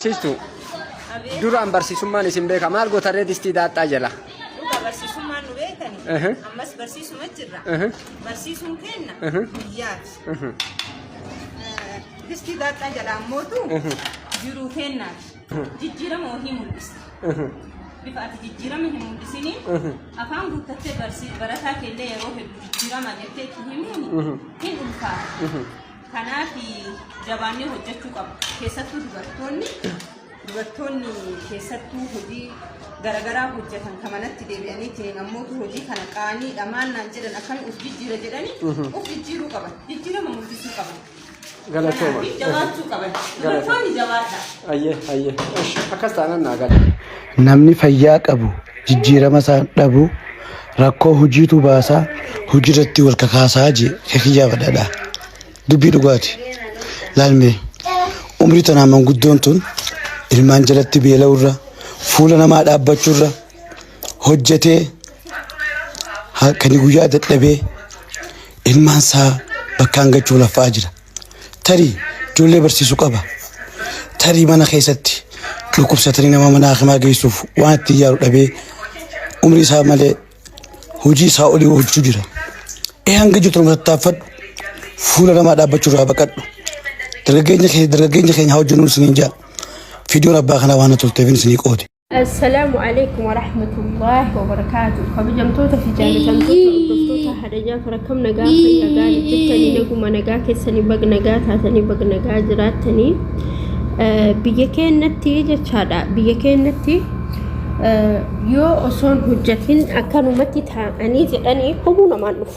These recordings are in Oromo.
Sistu duraan barsiisummaan isin beeka maal gootarree distii daadhaa jala. Barsiisummaan nu beekani. Ammas barsiisuma jirra. Barsiisuun kenna guyyaati. Distii daadhaa jala ammootu jiruu kennaati. Jijjiirama wahii mul'isa. Bifa ati jijjiirama hin mul'isini afaan guuttattee barataa keellee yeroo hedduu jijjiirama jettee itti himuuni hin ulfaata. Kanaaf jabaannee hojjechuu qaba. Keessattuu dubartoonni keessattuu hojii garagaraa hojjetan kamanatti deebi'anii ammoo hojii kana qaanii dhamaannaan jedhan akkami uf jijjiira jedhanii uf jijjiiruu qaban. Jijjiirama mul'isuu qaban. Galatooma. Jabaachuu qaban. Dubartoonni jabaadha. Ayyee. Akkas taanaan naa gala. Namni fayyaa qabu jijjiirama isaa dhabu rakkoo hojiitu baasaa hojiirratti wal kakaasaa jee kiyyaa badhaadha. Dubbii dhugaati. Laalmee umrii tanaa manguddoon tun ilmaan jalatti beela'urra fuula namaa dhaabbachuurra hojjetee kan guyyaa dadhabee ilmaan isaa bakkaan gachuu laffaa jira. Tarii ijoollee barsiisuu qaba. Tarii mana keessatti dhukkubsatanii nama mana hakimaa geessuuf waan itti yaalu dhabee umrii isaa malee hojii isaa olii hojjechuu jira. Hanga jirtu murtaafadhu fuula namaa dhaabbachuurraa baqadhu. Dargaggeenya keenya hojjennuun isiniin jaa. Fiidiyoon abbaa kanaa waan tolteef isinii qoode. السلام عليكم ورحمة الله وبركاته. خبجمتوتا في جانتمتوتا هدجا فركم نجا في نجا جتني نجوم نجا كسني بق نجا تاتني بق نجا جراتني بيجكين نتي جتشادا بيجكين نتي يو أصون هجتين أكانوا متي تاني جتني قبونا ما نف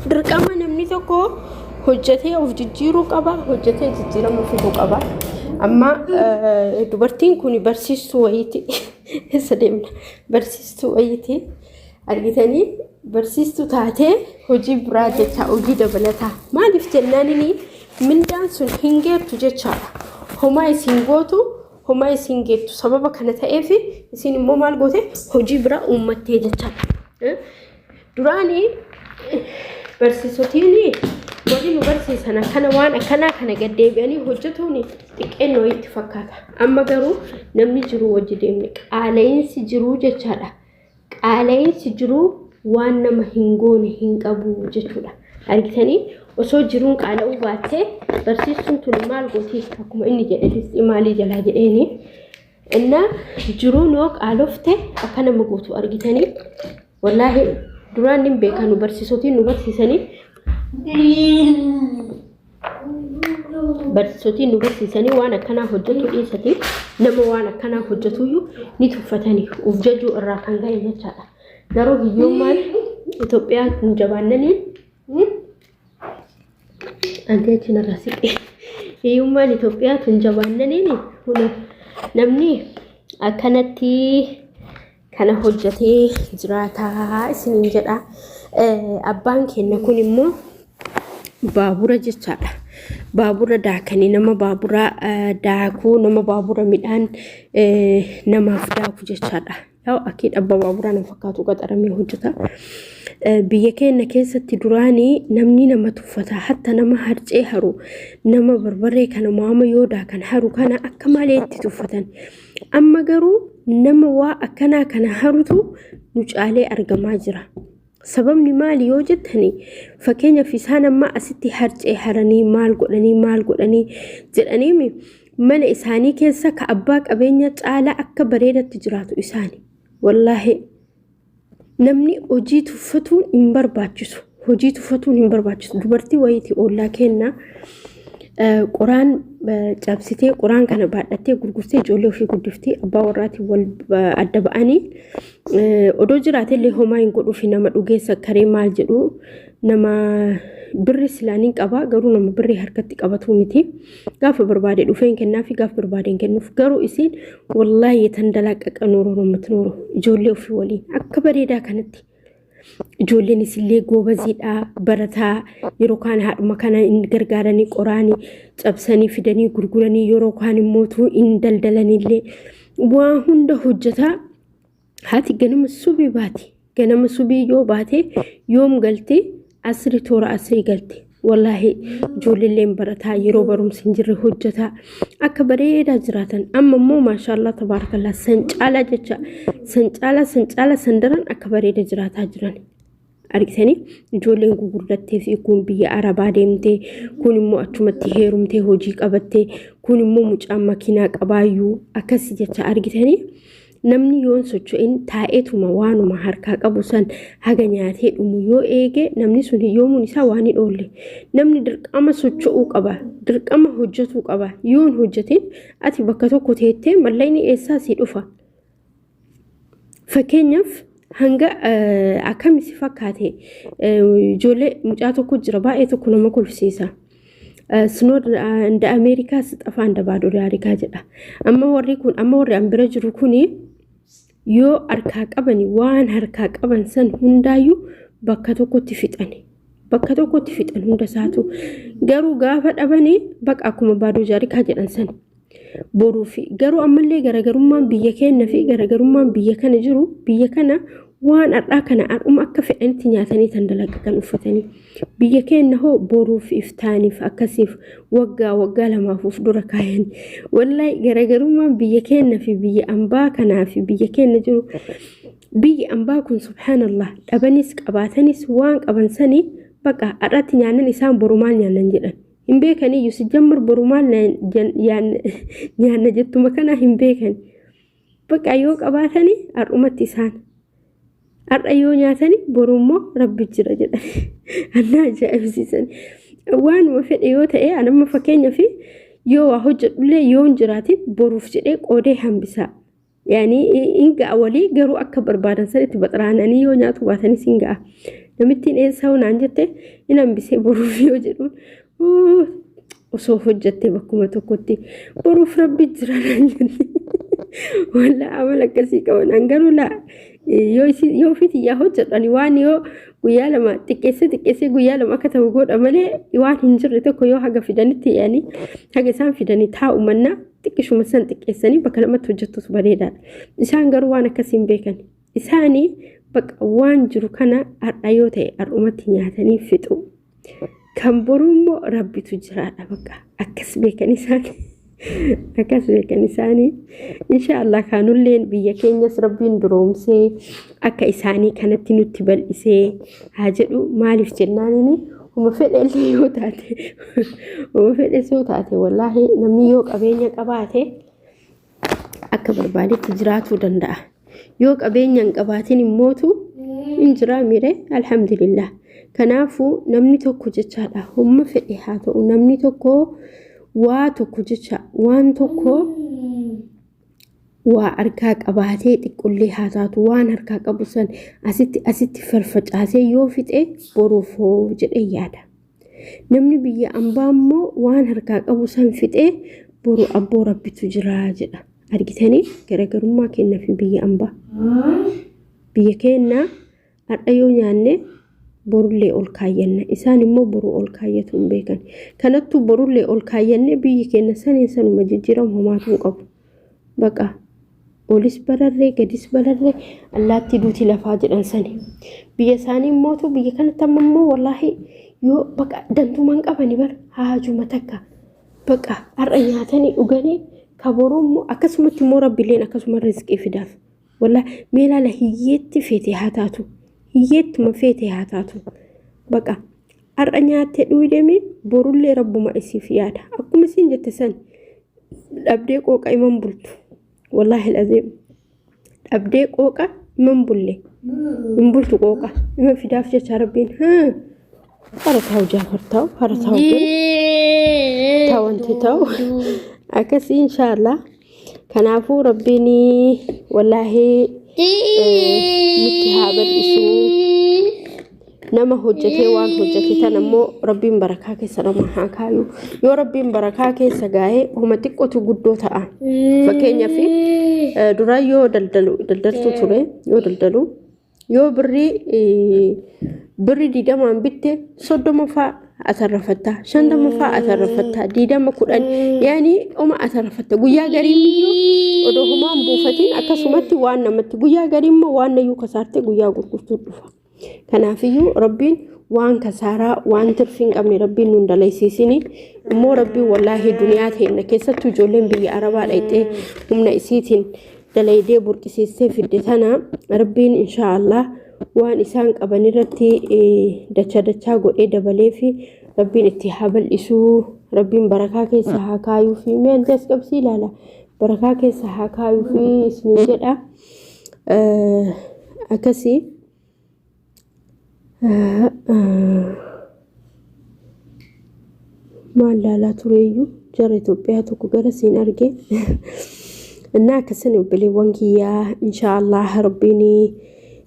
دركما نمني تكو هجتي أو جيرو كبا هجتي جيرو مفيدو كبا أما دوبرتين كوني برسيستو ويتي سديمنا برسيستو ويتي أرجتني برسيستو تاتي هجي براجة هجي دبلتها ما لفتناني من دانسون هنجر تجتشارا هما يسينغوتو هما يسينغيتو سببا كانت أفي يسين مو مال قوتي هجي برا أمتي جتشارا دراني برسيستوتيني Wali nu barsiisana kana waan akkana kana gaddeebi'anii hojjetuuni xiqqeennoo itti fakkaata. Amma garuu namni jiru wajji deemne qaala'insi jiru jechaadha. Qaala'insi jiru waan nama hin goone hin qabu jechuudha. Argitanii osoo jiruun qaala'uu baattee barsiistuun tuni maal gooti akkuma inni jedhe maalii jalaa jedheeni. Inna jiruun yoo qaalofte akka nama gootu argitanii wallaahi duraan nin beekaa nu barsiisotiin nu barsiisanii barsiisotiin nu barsiisanii waan akkanaa hojjetu dhiisati nama waan akkanaa hojjetuyyuu ni tuffatanii uf jajuu irraa kan ga'e jechaadha. Garuu hiyyummaan Itoophiyaa kun jabaannanii anti achiin irraa siqe hiyyummaan Itoophiyaa kun jabaannanii namni akkanatti kana hojjetee jiraataa isiniin jedha. Abbaan keenya kun immoo baabura jechaadha. Baabura daakanii nama baabura daakuu nama baabura midhaan namaaf daaku jechaadha. Yaa akiid abbaa baabura nama fakkaatu qaxaramee hojjeta. Biyya keenya keessatti duraanii namni nama tuffata hatta nama harcee haru nama barbaree kana maama yoo daakan haru kana akka malee itti tuffatan. Amma garuu nama waa akkanaa kana harutu nu caalee argamaa jira. Sababni maali yoo jettani fakkeenyaaf isaan amma asitti harcee haranii maal godhanii jedhanii mana isaanii keessa ka abbaa qabeenya caalaa akka bareedatti jiraatu isaani. Wallaahi namni hojii tuffatuun hin barbaachisu. Hojii tuffatuun hin barbaachisu. Dubartii wayitii ollaa kenna qoraan cabsitee qoraan kana baadhattee gurgurtee ijoollee ofii guddiftee abbaa warraatiin wal adda ba'anii odoo jiraatellee homaa hin godhuufi nama dhugeessa karee maal jedhu nama birri silaaniin qaba garuu nama birri harkatti qabatu miti gaafa barbaade dhufeen kennaafi gaafa barbaade hin kennuuf garuu isiin wallaahi tan dalaaqaqa nooroo namatti nooroo ijoollee ofii waliin akka bareedaa kanatti. Ijoolleen isillee goobaziidha barataa yeroo kaan haadhuma kana hin gargaaranii qoraanii cabsanii fidanii gurguranii yeroo kaan immoo hin daldalanillee waan hunda hojjetaa haati ganama subii yoo baate yoom galtee asri toora asrii galte والله جول اللي مبرتها يروبر مسنجر هجتها أكبريدا جراتا أما مو ما شاء الله تبارك الله سنجالة جتشا سنجالة سندران أكبريدا جراتا جراني أريكساني جولين غوغردتي في يكون بي عربا ديمتي كوني مو أتشمتي هيرومتي هوجيك أبتي كوني مو مجأما كيناك أبايو أكسي جتشا أريكساني namni yoon socho'in taa'eetuma waanuma harkaa qabu san haga nyaatee dhumu yoo eege namni sun hiyoomuun isaa waan hin oolle namni dirqama socho'uu qaba dirqama hojjetuu qaba yoon hojjetin ati bakka tokko teettee mallayni eessaa si dhufa fakkeenyaaf hanga akkamisi fakkaate ijoollee mucaa tokko jira baay'ee tokko nama kolfisiisa snood nda Ameerikaa sixafa nda baadoo daarikaa jedha amma warri ambira jiru kuni yoo harkaa qabani waan harkaa qaban san hundaayyuu bakka tokkotti fixan hunda isaatu garuu gaafa dhabani bakka akkuma baadoo daarikaa jedhan san boruu fi garuu ammallee garagarummaan biyya keenya fi garagarummaan biyya kana jiru biyya kana waan har'aa kana har'uma akka fedhanitti nyaatanii tan dalaggan uffatanii biyya keenya hoo boruuf iftaaniif akkasiif waggaa lamaaf dura kaayan wallahi garagarummaan biyya keenya fi biyya ambaa kanaa fi biyya keenya jiru biyya ambaa kun subhanallah dhabanis qabaatanis waan qaban sanii baqa har'atti nyaanan isaan borumaal nyaanan jedhan hin beekanii yusi jammar borumaal nyaanna jettuma kana hin beekani baqa yoo qabaatanii har'umatti isaan har'a yoo nyaatani borummoo rabbi jira jedhan anna ajaa'ibsiisan waanuma fedhe yoo ta'e anamma fakkeenya fi yoo waa hojjedhullee yoon jiraatin boruuf jedhee qoodee hambisaa yaani inga walii garuu akka barbaadan sanitti baxraananii yoo nyaatu baatanis ingaa namittiin eessaa hunaan jette in hambisee boruuf yoo jedhuun osoo hojjette bakkuma tokkotti boruuf rabbi jira naan jette walla amala akkasii qaban angaruu laa yoo fiti yaa hojjedhani waan yoo guyyaa lama xiqqeessee guyyaa lama akka ta'u godha malee waan hin jirre tokko yoo haga fidanitti yaani haga isaan fidanii taa'u manna xiqqishuma san xiqqeessanii bakka lamatti hojjettus bareedaadha isaan garuu waan akkasiin beekan isaanii bakka waan jiru kana har'a yoo ta'e har'umatti nyaatanii fixu kan boruu immoo rabbitu jiraadha bakka akkas beekan isaanii inshallah kaanulleen biyya keenyas rabbiin duroomsee akka isaanii kanatti nutti bal'isee haa jedhu maaliif jennaanini uma fedhe illee yoo taate wallaahi namni yoo qabeenya qabaate akka barbaadetti jiraatuu danda'a yoo qabeenya hin qabaatin immootu hin jiraa mire alhamdulillah kanaafuu namni tokko jechaadha humma fedhe haa ta'u namni tokko waa tokko jecha waan tokko waa harkaa qabaatee xiqqollee haa taatu waan harkaa qabu san asitti farfacaasee yoo fixe boruuf hoo jedhee yaada namni biyya ambaa immoo waan harkaa qabu san fixee boru abboo rabbitu jira jedha argitanii garagarummaa keenya fi biyya ambaa biyya keenya har'a yoo nyaanne borullee ol kaayyanna isaan immoo boru ol kaayyatu hin beekan kanattu borullee ol kaayyanne biyyi keenya sanuma jijjiiramu homaatu qabu baqa olis bararree gadis bararree allaatti duuti lafaa jedhan sani biyya isaanii immootu biyya kanatti ammoo wallaahi yoo baqa dantuman qabani bar haajuma takka baqa har'a nyaatanii dhuganii kaborummoo akkasumatti immoo rabbiilleen akkasuma rizqii fidaaf wallaahi meelaala hiyyeetti feete haa taatu hiyyeettuma feete haa taatu baqa har'a nyaattee dhuydemi borullee rabbuma isiif yaada akkuma isiin jette san dhabdee qooqa iman bultu wallaahi alazim dhabdee qooqa iman bulle hin bultu qooqa iman fidaaf jecha rabbiin harataa'u jaafartaa'u harataa'u tawanti ta'u akkasii inshaallah kanaafuu rabbiin wallaahi nutti haa bal'isu nama hojjetee waan hojjete tan ammoo rabbiin barakaa keessa nama haa kaayu yoo rabbiin barakaa keessa gaa'ee homa xiqqootu guddoo ta'a fakkeenyaaf duraa yoo daldaltu ture yoo daldalu yoo birri 20 bitte 30 fa'a atarrafatta 50 fa'a atarrafatta 10 yaani uma atarrafatta guyyaa gariin odoo humaan buufatiin akkasumatti waan namatti guyyaa gariin waan nayyuu kasaarte guyyaa gurgurtuu dhufa kanaafiyyuu rabbiin وان كسارا وان ترفين قبل ربي نون دليسيسيني مو ربي والله دنيات هي نكسة جولين بي عربا ليتي ومن إسيتين دليدي بركسيسي في الدتنا ربين إن شاء الله وان إسان قبني رتي دچا قد دبلي في ربين اتحاب الإسو ربين بركاك سحاكايو في مين ديس قبسي لالا بركاك سحاكايو في سنجد أكسي ما لا تريو جريتو بياتو كغرسين أرجع إنك سنو بلي وانجيا إن شاء الله ربيني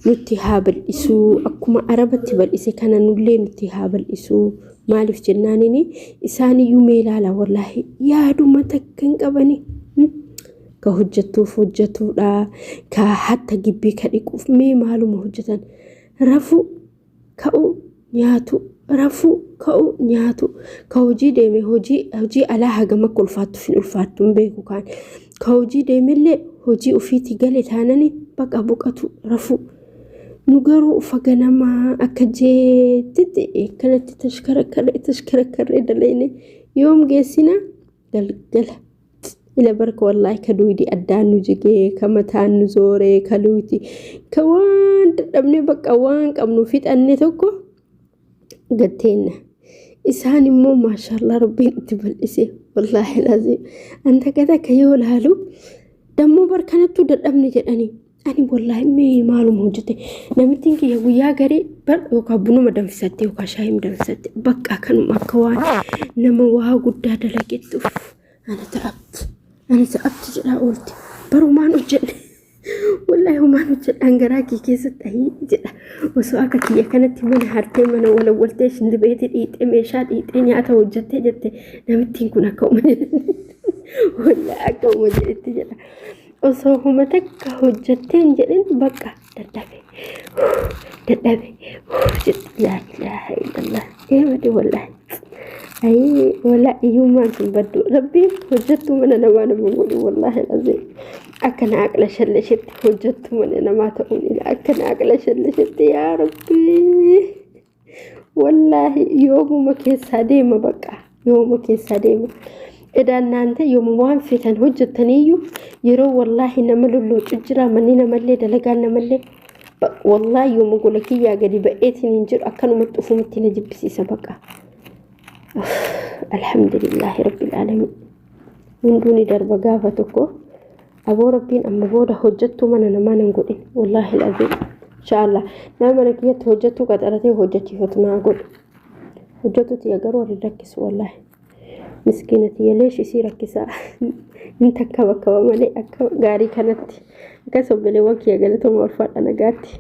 نتهاب الإسو أكما عربتي بالإسي كان نولي نتهاب الإسو مالف جنانيني إساني يومي لالا والله يا دوما تكن قبني كهجتو فجتو لا كحتى جبي كديكوف مي معلومه هجتان رفو كأو نياتو رفو كأو نياتو كوجي ديمي هوجي على هجمة كل فاتو في الفاتو مبيكو كان كوجي ديمي اللي هوجي أفيتي قالت هانني بقى بقتو رفو نقرو فقنا ما أكجي تدي كانت تشكرك دليني يوم جيسنا قال إلى برك والله كدويدي أدان نجيكي كمتان نزوري كلوتي كوان تدبني بقى وان كم نفيت أني توكو قدتين إساني مو ما شاء الله ربي انتبال إسي والله لازم أنت كذا كيول هالو دمو بركانت تدبني جداني أنا والله مي معلوم هوجتي نمتينك يا ويا غري بر وكابونو مدام فتي وكاشاي مدام فتي بقى كانوا مكوان نما وها غدا دلقيت أنا تعبت جدا قلت برو ما نوجد والله ما نوجد أنقراكي كيسة هي جدا وسؤالك كي كانت من هرتي من ولا ولتيش ند بيت إيت إمشاد إيت إني أتوجدت جت نمتين كنا كوم ولا أكوم جت جدا وصوهمتك هجتين جدين بقى تدبي لا إله إلا الله إيه والله أي ولا يوم ما تبدو ربي هجت من أنا ما نقول والله العظيم أكن عقل شل شت هجت من أنا ما تقول إلى أكن عقل شل شت يا ربي والله يوم ما كيس هديمة بقى يوم ما كيس هديمة إذا نانت يوم وان فتن هجتنيو يرو والله نملو تجرا مني نملي دلقا نملي والله يوم أقول لك يا قريب بقيتني نجر أكن متفهمتي نجيب بسي سبقة الحمد لله رب العالمين من دون درب قافتكو أبو ربين أما بودا هجتو من أنا ما نقول والله العظيم إن شاء الله نعم أنا كيت هجتو قد أرتي هجتي فتنا أقول هجتو تيقروا ركس والله مسكينتي ليش يصير كسا انت كوا مالي غاري كانت كسب لي وكي قالتهم ورفات انا قاتي